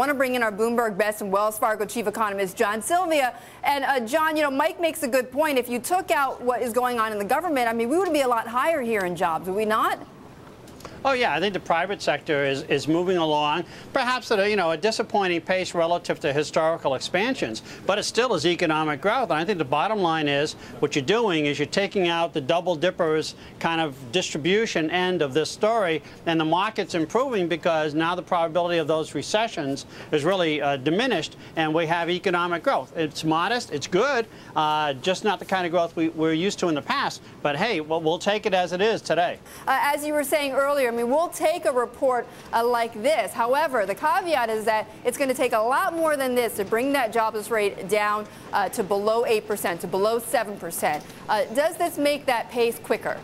I want to bring in our Bloomberg Best and Wells Fargo chief economist, John Silvia. And John, Mike makes a good point. If you took out what is going on in the government, I mean, we would be a lot higher here in jobs, would we not? Oh, yeah, I think the private sector is moving along, perhaps at a disappointing pace relative to historical expansions, but it still is economic growth. And I think the bottom line is what you're doing is you're taking out the double dippers kind of distribution end of this story, and the market's improving because now the probability of those recessions is really diminished, and we have economic growth. It's modest, it's good, just not the kind of growth we're used to in the past, but hey, we'll take it as it is today. As you were saying earlier, I mean, we'll take a report like this. However, the caveat is that it's going to take a lot more than this to bring that jobless rate down to below 8%, to below 7%. Does this make that pace quicker?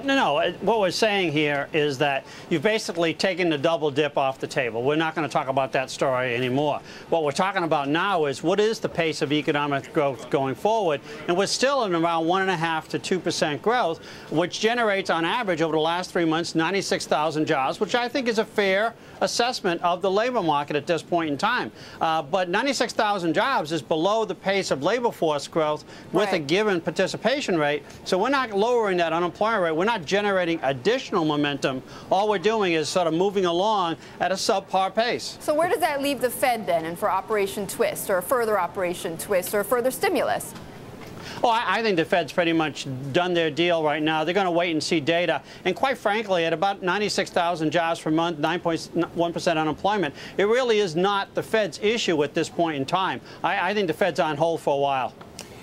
No. What we're saying here is that you've basically taken the double dip off the table. We're not going to talk about that story anymore. What we're talking about now is what is the pace of economic growth going forward, and we're still in around 1.5% to 2% growth, which generates on average over the last 3 months 96,000 jobs, which I think is a fair assessment of the labor market at this point in time. But 96,000 jobs is below the pace of labor force growth with a given participation rate. So we're not lowering that unemployment rate. We're not generating additional momentum. All we're doing is sort of moving along at a subpar pace. So where does that leave the Fed then, and for Operation Twist, or further Operation Twist, or further stimulus? Well, I think the Fed's pretty much done their deal right now. They're going to wait and see data. And quite frankly, at about 96,000 jobs per month, 9.1% unemployment, it really is not the Fed's issue at this point in time. I think the Fed's on hold for a while.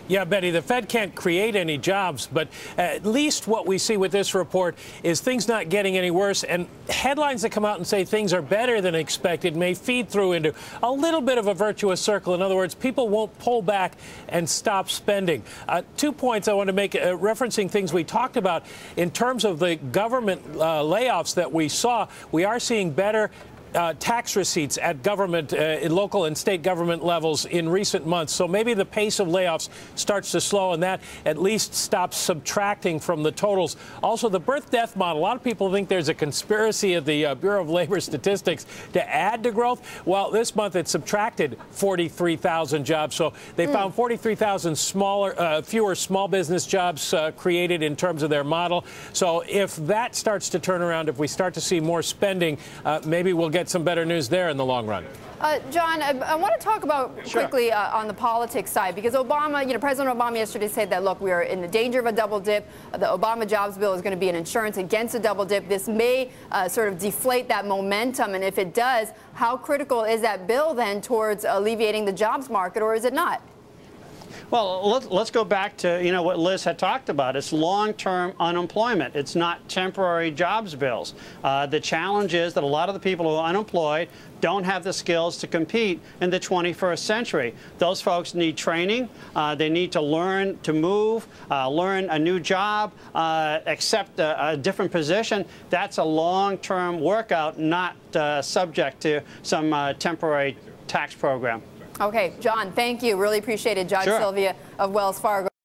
Yeah, Betty, the Fed can't create any jobs, but at least what we see with this report is things not getting any worse, and headlines that come out and say things are better than expected may feed through into a little bit of a virtuous circle. In other words, people won't pull back and stop spending. 2 points I want to make, referencing things we talked about in terms of the government layoffs that we saw. We are seeing better tax receipts at government, in local and state government levels in recent months. So maybe the pace of layoffs starts to slow, and that at least stops subtracting from the totals. Also, the birth-death model. A lot of people think there's a conspiracy at the Bureau of Labor Statistics to add to growth. Well, this month it subtracted 43,000 jobs. So they found 43,000 fewer small business jobs created in terms of their model. So if that starts to turn around, if we start to see more spending, maybe we'll get some better news there in the long run. John, I want to talk about quickly on the politics side, because Obama, President Obama yesterday said that, look, we are in the danger of a double dip. The Obama jobs bill is going to be an insurance against a double dip. This may sort of deflate that momentum. And if it does, how critical is that bill then towards alleviating the jobs market, or is it not? Well, let's go back to, what Liz had talked about. It's long-term unemployment. It's not temporary jobs bills. The challenge is that a lot of the people who are unemployed don't have the skills to compete in the 21st century. Those folks need training. They need to learn to move, learn a new job, accept a different position. That's a long-term workout, not subject to some temporary tax program. Okay, John, thank you. Really appreciate it. John Silvia of Wells Fargo.